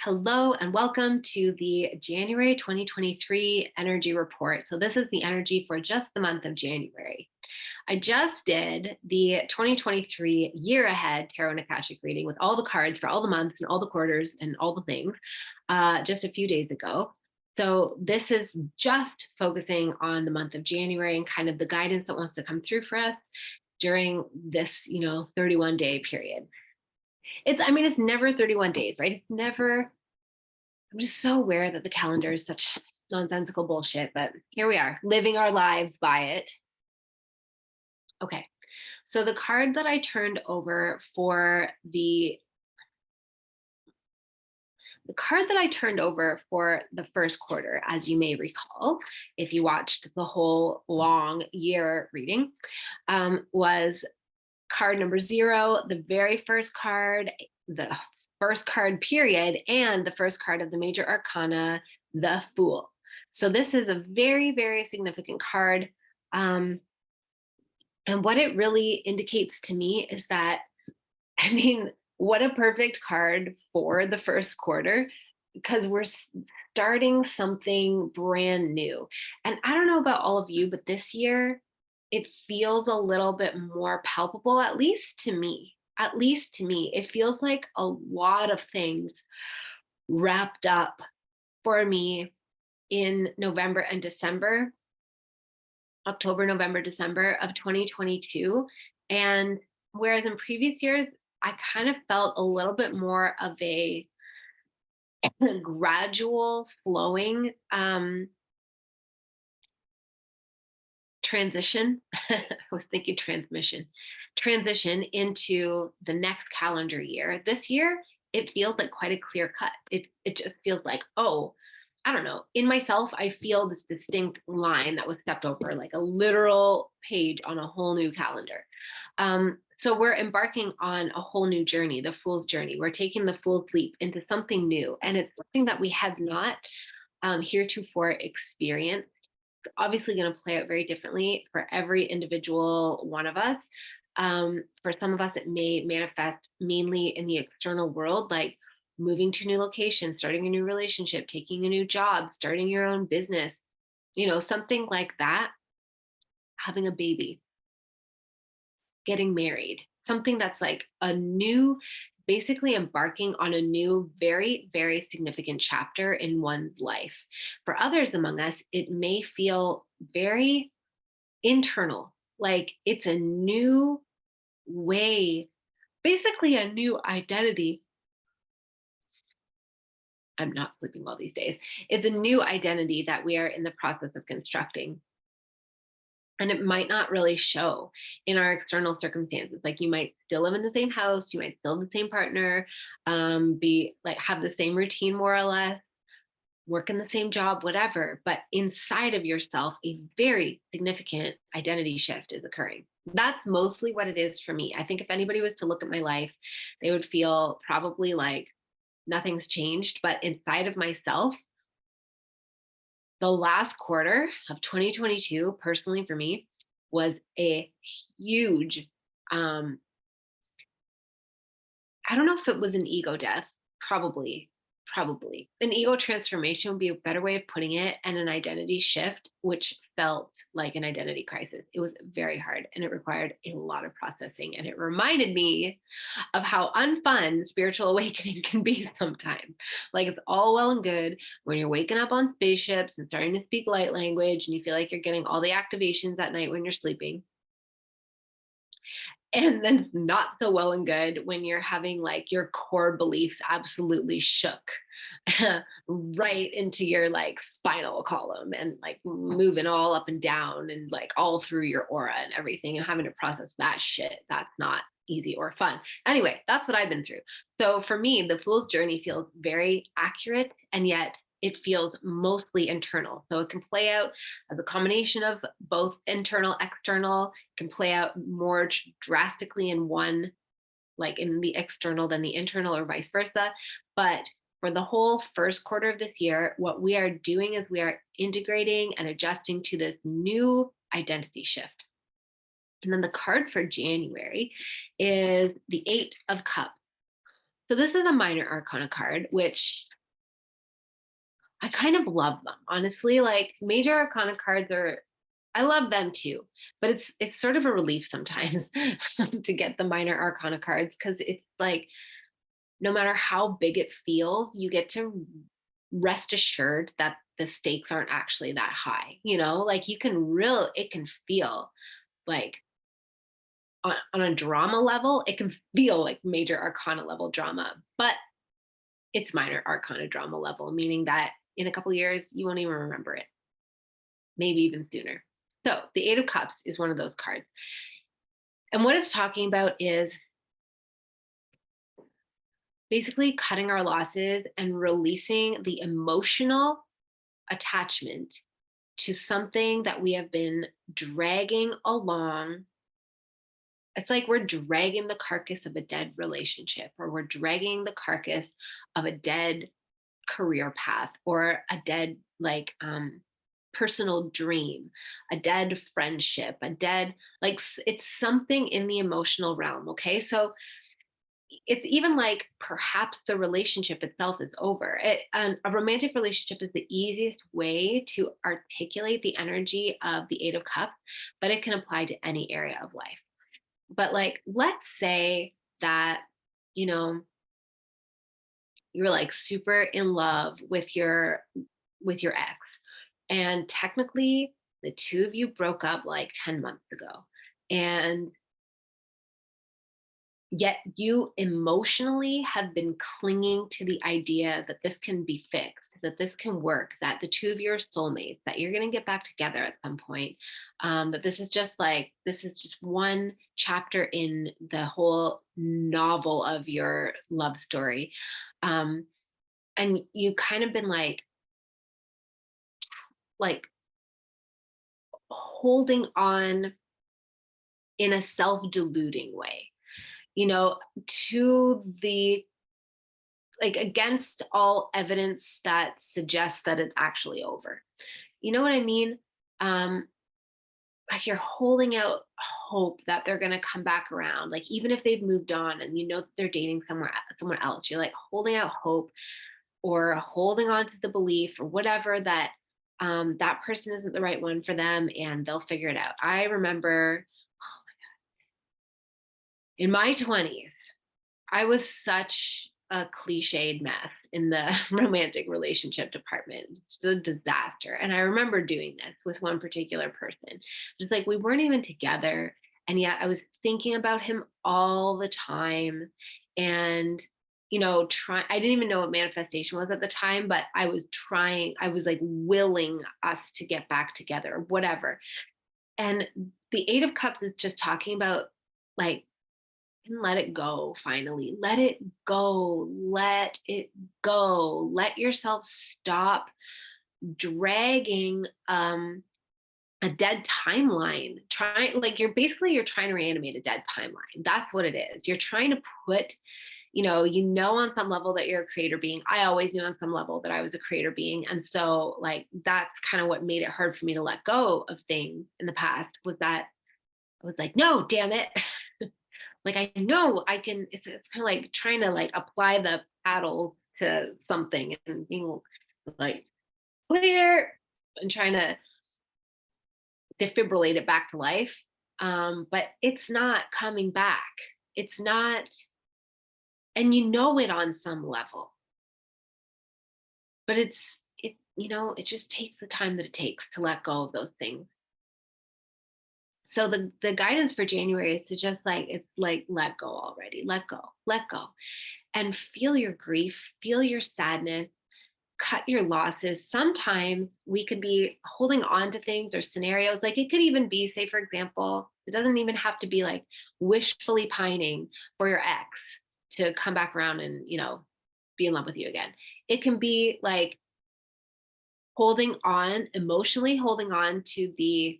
Hello and welcome to the January 2023 energy report. So this is the energy for just the month of January. I just did the 2023 year ahead tarot and Akashic reading with all the cards for all the months and all the quarters and all the things just a few days ago. So this is just focusing on the month of January and kind of the guidance that wants to come through for us during this, 31-day period. It's never 31 days, right? It's never, I'm just so aware that the calendar is such nonsensical bullshit, but here we are living our lives by it. Okay. So the card that I turned over for the first quarter, as you may recall, if you watched the whole long year reading, was card number 0, the very first card, the first card period, and the first card of the major arcana, the Fool. So this is a very, very significant card. And what it really indicates to me is that, what a perfect card for the first quarter, because we're starting something brand new. And I don't know about all of you, but this year, it feels a little bit more palpable, at least to me. It feels like a lot of things wrapped up for me in November and December, October, November, December of 2022. And whereas in previous years, I kind of felt a little bit more of a gradual flowing transition. I was thinking transition into the next calendar year. This year, it feels like quite a clear cut. It just feels like, oh, I don't know. In myself, I feel this distinct line that was stepped over, like a literal page on a whole new calendar. So we're embarking on a whole new journey, the Fool's journey. We're taking the Fool's leap into something new, and it's something that we had not heretofore experienced. Obviously going to play out very differently for every individual one of us. For some of us, it may manifest mainly in the external world, like moving to a new location, starting a new relationship, taking a new job, starting your own business, something like that, having a baby, getting married, something that's like a new, basically embarking on a new, very, very significant chapter in one's life. For others among us, it may feel very internal, like it's a new way, basically a new identity. I'm not sleeping well these days. It's a new identity that we are in the process of constructing. And it might not really show in our external circumstances. Like you might still live in the same house, you might still have the same partner, be like have the same routine more or less, work in the same job, whatever. But inside of yourself, a very significant identity shift is occurring. That's mostly what it is for me. I think if anybody was to look at my life, they would feel probably like nothing's changed. But inside of myself, the last quarter of 2022, personally for me, was a huge, I don't know if it was an ego death, probably an ego transformation would be a better way of putting it, and an identity shift, which felt like an identity crisis. It was very hard and it required a lot of processing, and it reminded me of how unfun spiritual awakening can be sometimes. Like it's all well and good when you're waking up on spaceships and starting to speak light language and you feel like you're getting all the activations at night when you're sleeping. And then not so well and good when you're having like your core beliefs absolutely shook right into your like spinal column and like moving all up and down and like all through your aura and everything, and having to process that shit. That's not easy or fun. Anyway, that's what I've been through. So for me, the Fool's journey feels very accurate, and yet it feels mostly internal. So it can play out as a combination of both internal, external, can play out more drastically in one, like in the external than the internal, or vice versa. But for the whole first quarter of this year, what we are doing is we are integrating and adjusting to this new identity shift. And then the card for January is the 8 of Cups. So this is a minor arcana card, which I kind of love them, honestly. Like major arcana cards are, I love them too, but it's sort of a relief sometimes to get the minor arcana cards, because it's like no matter how big it feels, you get to rest assured that the stakes aren't actually that high. Like it can feel like on a drama level, it can feel like major arcana level drama, but it's minor arcana drama level, meaning that in a couple of years, you won't even remember it, maybe even sooner. So the Eight of Cups is one of those cards. And what it's talking about is basically cutting our losses and releasing the emotional attachment to something that we have been dragging along. It's like we're dragging the carcass of a dead relationship, or we're dragging the carcass of a dead career path, or a dead personal dream, a dead friendship, a dead, like, it's something in the emotional realm. Okay, so it's even like perhaps the relationship itself is over. A romantic relationship is the easiest way to articulate the energy of the Eight of Cups, but it can apply to any area of life. But like, let's say that, you know, you're like super in love with your ex, and technically the two of you broke up like 10 months ago, and yet you emotionally have been clinging to the idea that this can be fixed, that this can work, that the two of you are soulmates, that you're going to get back together at some point, that this is just one chapter in the whole novel of your love story. And you kind of been like holding on in a self-deluding way, to the, like, against all evidence that suggests that it's actually over. You know what I mean? Um, like you're holding out hope that they're going to come back around. Like even if they've moved on and that they're dating somewhere else, you're like holding out hope, or holding on to the belief or whatever, that that person isn't the right one for them and they'll figure it out. I remember in my 20s, I was such a cliched mess in the romantic relationship department. It's a disaster. And I remember doing this with one particular person. Just like we weren't even together. And yet I was thinking about him all the time. And, I didn't even know what manifestation was at the time, but I was trying, I was like willing us to get back together, whatever. And the Eight of Cups is just talking about like, and let it go. Finally, let it go, let it go, let yourself stop dragging a dead timeline. You're trying to reanimate a dead timeline. That's what it is. You're trying to put, on some level that you're a creator being. I always knew on some level that I was a creator being, and so like that's kind of what made it hard for me to let go of things in the past, was that I was like, no, damn it. Like I know I can. It's kind of like trying to like apply the paddles to something and being like clear and trying to defibrillate it back to life. But it's not coming back. It's not, and it on some level. But it just takes the time that it takes to let go of those things. So the guidance for January is to just it's like, let go already, let go, and feel your grief, feel your sadness, cut your losses. Sometimes we could be holding on to things or scenarios. Like it could even be, say, for example, it doesn't even have to be like wishfully pining for your ex to come back around and, be in love with you again. It can be like emotionally holding on to the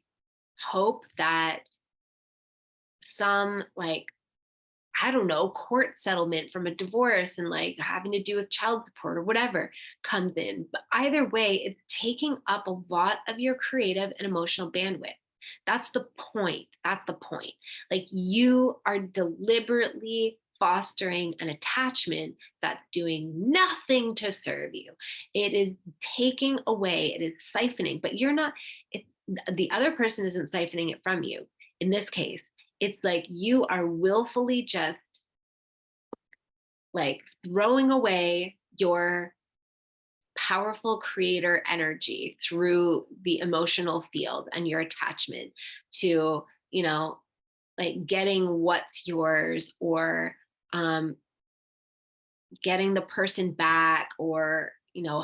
hope that some, like, I don't know, court settlement from a divorce and like having to do with child support or whatever comes in. But either way, it's taking up a lot of your creative and emotional bandwidth. That's the point. Like you are deliberately fostering an attachment that's doing nothing to serve you. It is taking away, it is siphoning, but you're not, it, the other person isn't siphoning it from you. In this case, it's like you are willfully just like throwing away your powerful creator energy through the emotional field and your attachment to, like getting what's yours, or um, getting the person back, or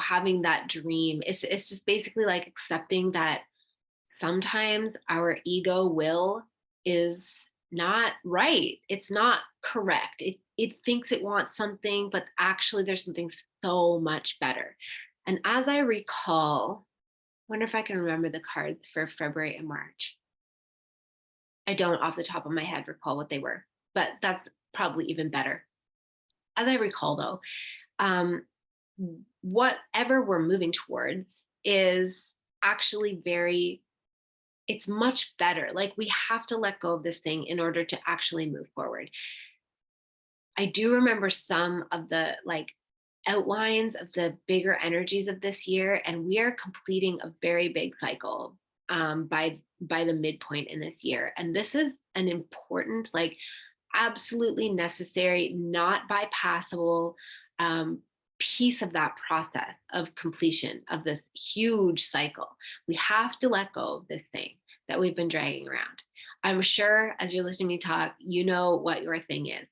having that dream. It's just basically like accepting that sometimes our ego will is not right. It's not correct. It thinks it wants something, but actually there's something so much better. And as I recall, wonder if I can remember the cards for February and March. I don't off the top of my head recall what they were, but that's probably even better. As I recall though, um, whatever we're moving towards is actually it's much better. Like we have to let go of this thing in order to actually move forward. I do remember some of the like outlines of the bigger energies of this year, and we are completing a very big cycle by the midpoint in this year. And this is an important, like absolutely necessary, not bypassable piece of that process of completion of this huge cycle. We have to let go of this thing that we've been dragging around. I'm sure as you're listening to me talk, you know what your thing is.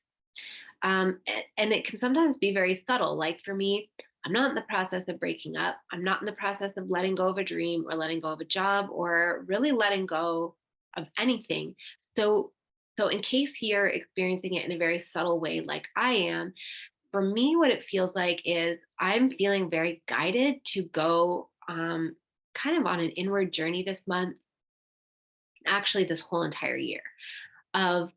And it can sometimes be very subtle. Like for me, I'm not in the process of breaking up. I'm not in the process of letting go of a dream or letting go of a job or really letting go of anything. So in case you're experiencing it in a very subtle way, like I am, for me, what it feels like is I'm feeling very guided to go kind of on an inward journey this month, actually this whole entire year, of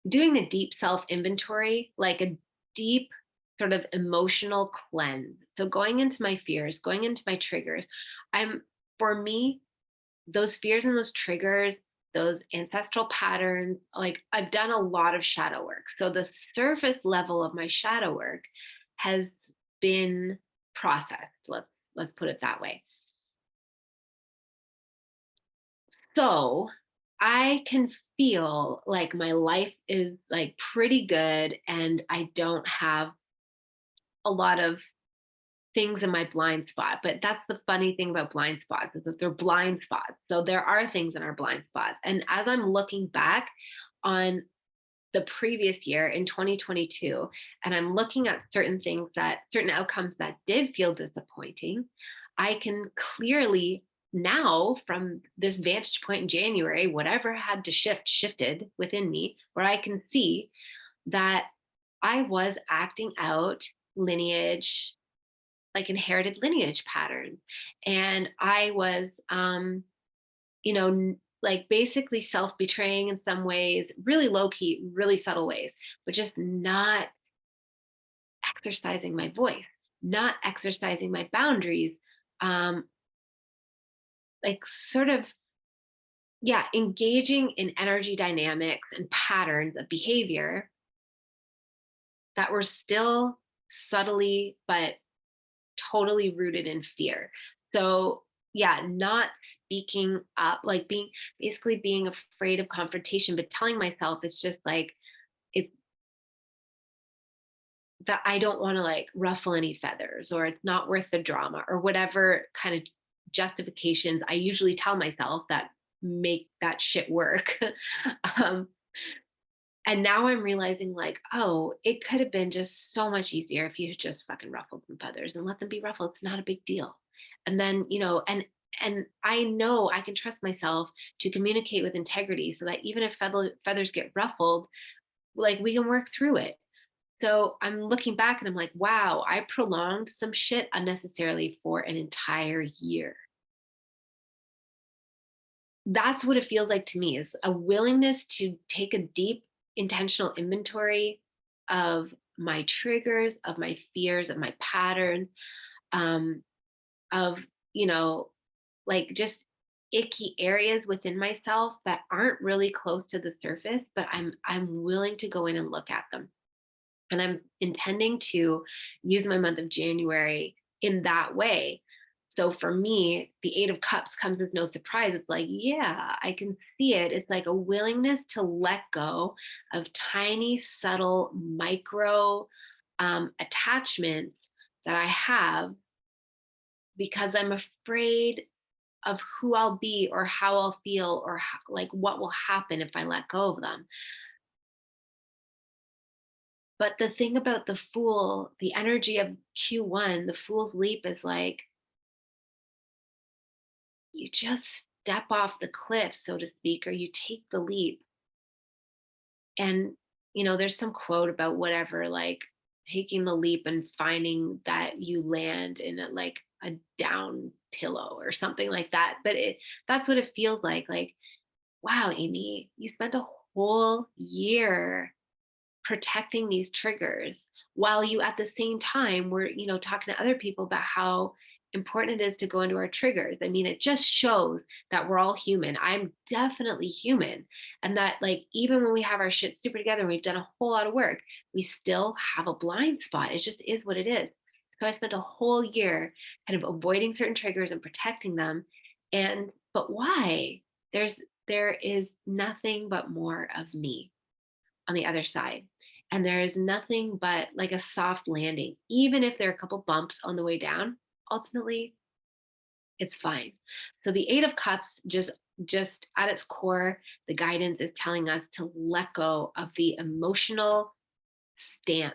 doing a deep self inventory, like a deep sort of emotional cleanse. So going into my fears, going into my triggers, for me, those fears and those triggers, those ancestral patterns, like I've done a lot of shadow work. So the surface level of my shadow work has been processed. Let's put it that way. So I can feel like my life is like pretty good, and I don't have a lot of things in my blind spot. But that's the funny thing about blind spots, is that they're blind spots. So there are things in our blind spots. And as I'm looking back on the previous year in 2022, and I'm looking at certain outcomes that did feel disappointing, I can clearly now, from this vantage point in January, whatever had to shifted within me, where I can see that I was acting out lineage, like inherited lineage patterns. And I was, like basically self betraying in some ways, really low key, really subtle ways, but just not exercising my voice, not exercising my boundaries, um, like sort of, yeah, engaging in energy dynamics and patterns of behavior that were still subtly but totally rooted in fear. So yeah, not speaking up, like being afraid of confrontation, but telling myself it's just like it's that I don't want to like ruffle any feathers, or it's not worth the drama, or whatever kind of justifications I usually tell myself that make that shit work. um, And now I'm realizing like, oh, it could have been just so much easier if you had just fucking ruffled some feathers and let them be ruffled. It's not a big deal. And then, and I know I can trust myself to communicate with integrity, so that even if feathers get ruffled, like we can work through it. So I'm looking back and I'm like, wow, I prolonged some shit unnecessarily for an entire year. That's what it feels like to me, is a willingness to take a deep intentional inventory of my triggers, of my fears, of my patterns, um, of, like just icky areas within myself that aren't really close to the surface, but I'm willing to go in and look at them. And I'm intending to use my month of January in that way. So for me, the Eight of Cups comes as no surprise. It's like, yeah, I can see it. It's like a willingness to let go of tiny, subtle, micro attachments that I have because I'm afraid of who I'll be or how I'll feel or how, like what will happen if I let go of them. But the thing about the Fool, the energy of Q1, the Fool's Leap is like you just step off the cliff, so to speak, or you take the leap. And, there's some quote about whatever, like taking the leap and finding that you land in like a down pillow or something like that. But that's what it feels like. Like, wow, Amy, you spent a whole year protecting these triggers while you at the same time were talking to other people about how important it is to go into our triggers. I mean, it just shows that we're all human. I'm definitely human, and that like even when we have our shit super together and we've done a whole lot of work, we still have a blind spot. It just is what it is. So I spent a whole year kind of avoiding certain triggers and protecting them. And but why? There is nothing but more of me on the other side. And there is nothing but like a soft landing. Even if there are a couple bumps on the way down, ultimately it's fine. So the Eight of Cups just at its core, the guidance is telling us to let go of the emotional stance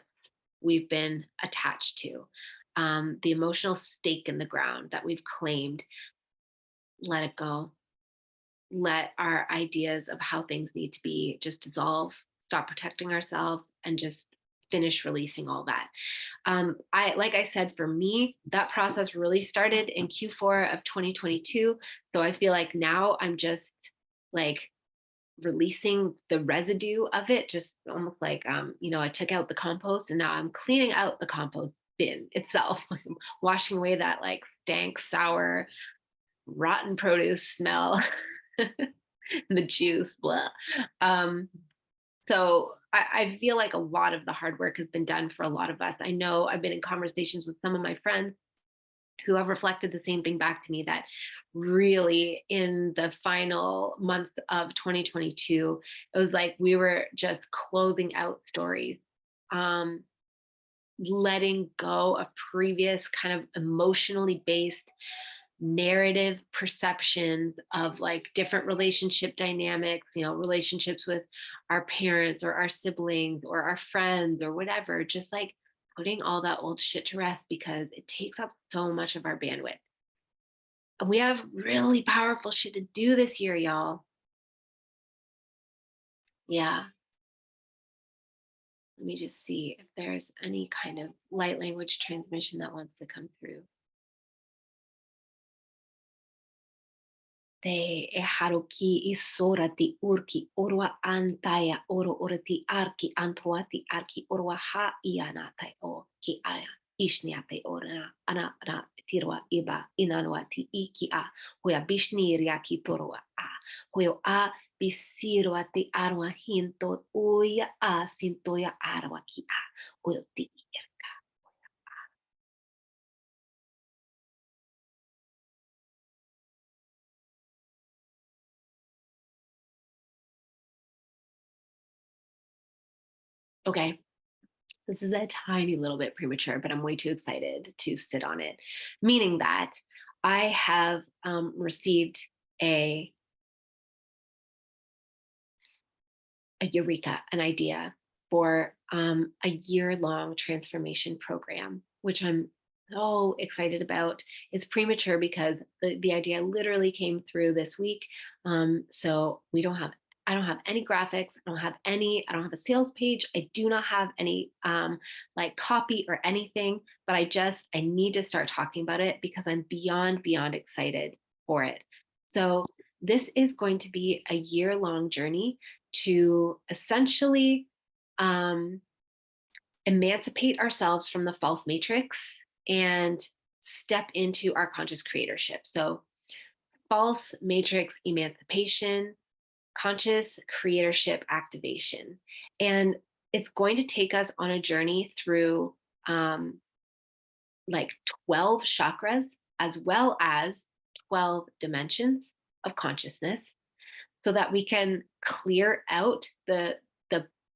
we've been attached to, the emotional stake in the ground that we've claimed. Let it go. Let our ideas of how things need to be just dissolve, stop protecting ourselves, and just finish releasing all that. I like I said, for me, that process really started in Q4 of 2022. So I feel like now I'm just like releasing the residue of it, just almost like I took out the compost and now I'm cleaning out the compost bin itself, washing away that like stank, sour, rotten produce smell. The juice, blah. Um, so I feel like a lot of the hard work has been done for a lot of us. I know I've been in conversations with some of my friends who have reflected the same thing back to me, that really in the final month of 2022, it was like we were just closing out stories, um, letting go of previous kind of emotionally based narrative perceptions of like different relationship dynamics, relationships with our parents or our siblings or our friends or whatever, just like putting all that old shit to rest because it takes up so much of our bandwidth. And we have really powerful shit to do this year, y'all. Yeah. Let me just see if there's any kind of light language transmission that wants to come through. Te e haroki I sorati urki orwa antaya oro orati arki antoati arki orwa ha ianatai o ki aya ishniate orana ana ana tirwa iba inanwati iki a hoya bishni riaki torwa a hoyo a bisirwa te arwa hinto oya a sintoya arwa ki a oyo ti irka. Okay. This is a tiny little bit premature, but I'm way too excited to sit on it. Meaning that I have received a, a eureka, an idea for a year-long transformation program, which I'm so excited about. It's premature because the idea literally came through this week. So I don't have any graphics. I don't have a sales page. I do not have any like copy or anything, but I need to start talking about it because I'm beyond excited for it. So this is going to be a year-long journey to essentially um, emancipate ourselves from the false matrix and step into our conscious creatorship. So false matrix emancipation, conscious creatorship activation. And it's going to take us on a journey through like 12 chakras, as well as 12 dimensions of consciousness, so that we can clear out the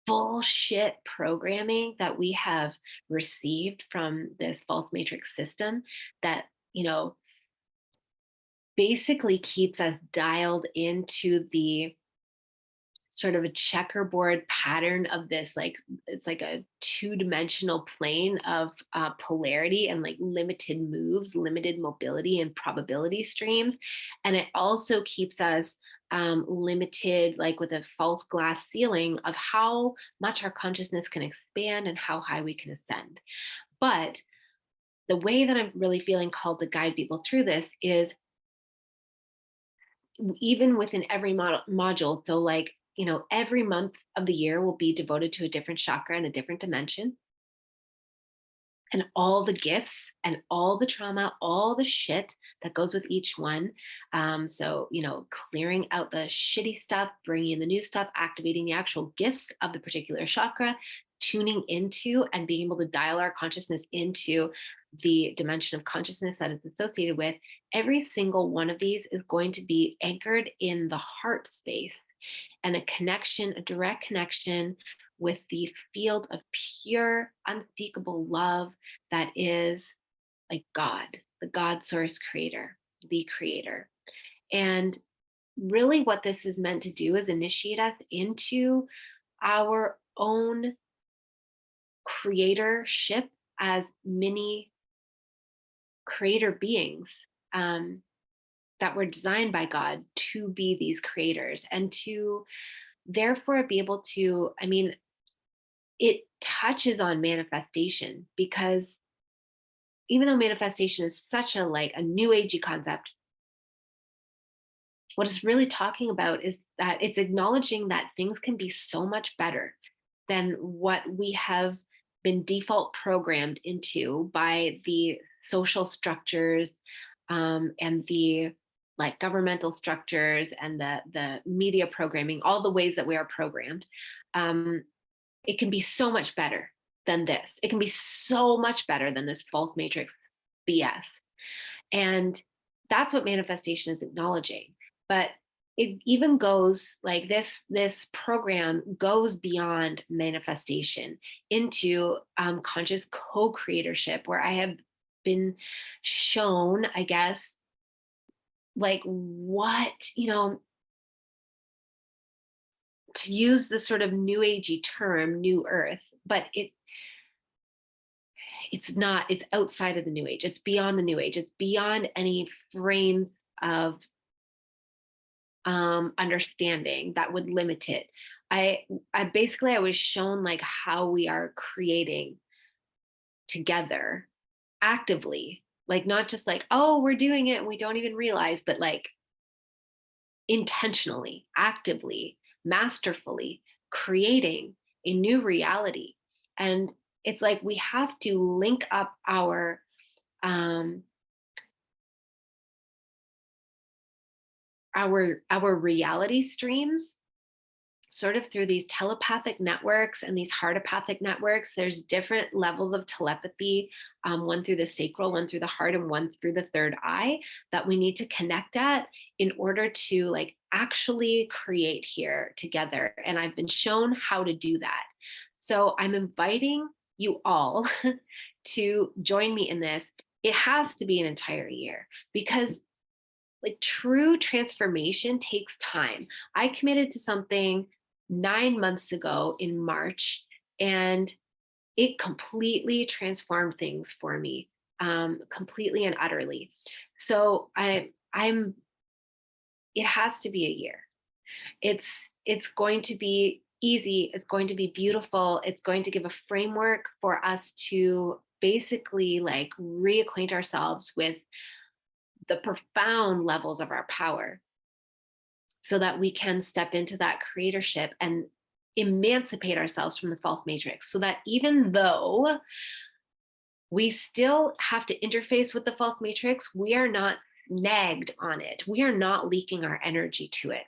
bullshit programming that we have received from this false matrix system that, basically keeps us dialed into the sort of a checkerboard pattern of this, like it's like a two-dimensional plane of polarity and like limited moves, limited mobility and probability streams. And it also keeps us limited, like with a false glass ceiling of how much our consciousness can expand and how high we can ascend. But the way that I'm really feeling called to guide people through this is even within every module. So like, every month of the year will be devoted to a different chakra and a different dimension. And all the gifts and all the trauma, all the shit that goes with each one. So, clearing out the shitty stuff, bringing in the new stuff, activating the actual gifts of the particular chakra, tuning into and being able to dial our consciousness into the dimension of consciousness that is associated with. Every single one of these is going to be anchored in the heart space and a connection, a direct connection with the field of pure, unspeakable love that is like God, the God source creator, the creator. And really, what this is meant to do is initiate us into our own creatorship as mini creator beings that were designed by God to be these creators and to therefore be able to, it touches on manifestation, because even though manifestation is such a like a new agey concept, what it's really talking about is that it's acknowledging that things can be so much better than what we have been default programmed into by the social structures and the like governmental structures and the media programming, all the ways that we are programmed. It can be so much better than this. It can be so much better than this false matrix BS. And that's what manifestation is acknowledging. But it even goes like this program goes beyond manifestation into conscious co-creatorship, where I have been shown, I guess, like what, to use the sort of new agey term, new earth, but it's not, it's outside of the new age. It's beyond the new age. It's beyond any frames of understanding that would limit it. I basically, I was shown like how we are creating together actively, like not just like, oh, we're doing it and we don't even realize, but like intentionally, actively, masterfully creating a new reality. And it's like we have to link up our reality streams sort of through these telepathic networks and these heartopathic networks. There's different levels of telepathy, one through the sacral, one through the heart, and one through the third eye, that we need to connect at in order to like actually create here together. And I've been shown how to do that. So I'm inviting you all to join me in this. It has to be an entire year, because like true transformation takes time. I committed to something 9 months ago in March, and it completely transformed things for me, completely and utterly. So I'm it has to be a year. It's going to be easy, it's going to be beautiful, it's going to give a framework for us to basically like reacquaint ourselves with the profound levels of our power, so that we can step into that creatorship and emancipate ourselves from the false matrix, so that even though we still have to interface with the false matrix, we are not nagged on it. We are not leaking our energy to it.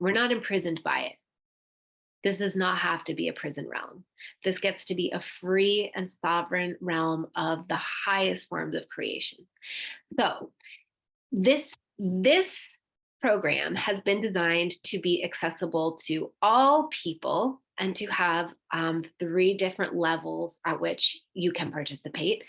We're not imprisoned by it. This does not have to be a prison realm. This gets to be a free and sovereign realm of the highest forms of creation. So this program has been designed to be accessible to all people and to have 3 different levels at which you can participate.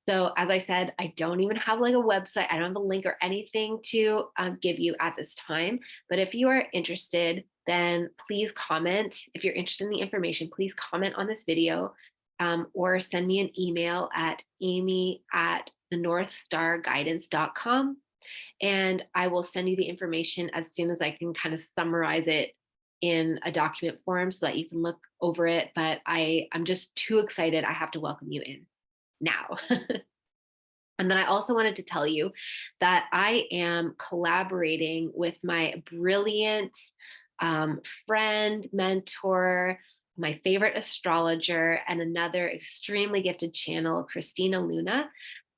So as I said, I don't even have like a website. I don't have a link or anything to give you at this time. But if you are interested, then please comment. If you're interested in the information, please comment on this video or send me an email at amy@thenorthstarguidance.com. And I will send you the information as soon as I can kind of summarize it in a document form so that you can look over it. But I'm just too excited. I have to welcome you in now. And then I also wanted to tell you that I am collaborating with my brilliant friend, mentor, my favorite astrologer, and another extremely gifted channel, Christina Luna.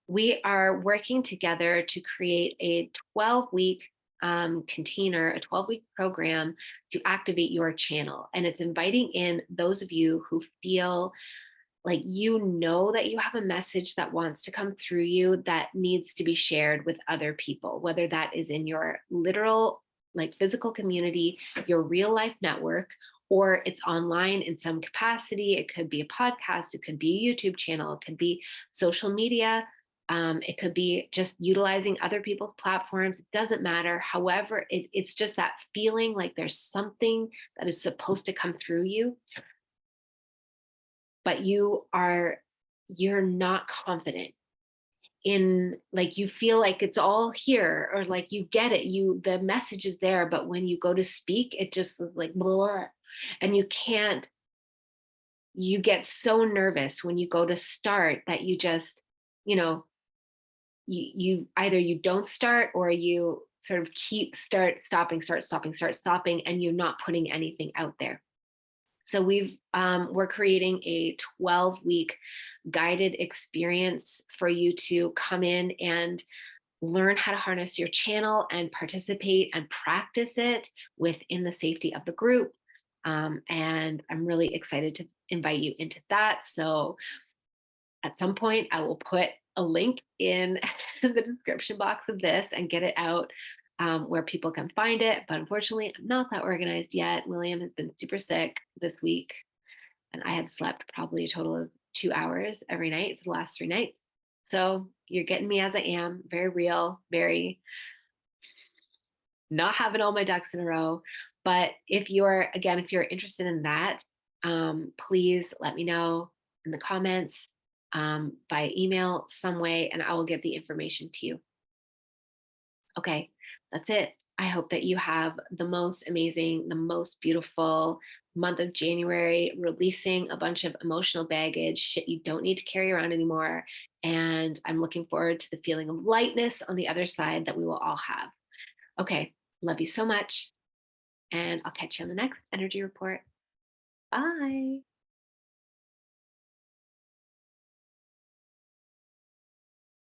We are working together to create a 12-week container, a 12-week program to activate your channel. And it's inviting in those of you who feel like you know that you have a message that wants to come through you that needs to be shared with other people, whether that is in your literal, like physical community, your real life network, or it's online in some capacity. It could be a podcast, it could be a YouTube channel, it could be social media. It could be just utilizing other people's platforms. It doesn't matter. However, it's just that feeling like there's something that is supposed to come through you, but you're not confident in, like, you feel like it's all here, or like you get it, the message is there, but when you go to speak, it just is like blah, and you get so nervous when you go to start that you just, you know, you either you don't start, or you sort of start stopping, and you're not putting anything out there. So we're creating a 12-week guided experience for you to come in and learn how to harness your channel and participate and practice it within the safety of the group. And I'm really excited to invite you into that. So at some point, I will put a link in the description box of this and get it out where people can find it. But unfortunately, I'm not that organized yet. William has been super sick this week, and I had slept probably a total of 2 hours every night for the last 3 nights. So you're getting me as I am, very real, very not having all my ducks in a row. But if you're interested in that, please let me know in the comments, by email, some way, and I will get the information to you. Okay, that's it. I hope that you have the most amazing, the most beautiful month of January, releasing a bunch of emotional baggage, shit you don't need to carry around anymore. And I'm looking forward to the feeling of lightness on the other side that we will all have. Okay, love you so much. And I'll catch you on the next energy report. Bye.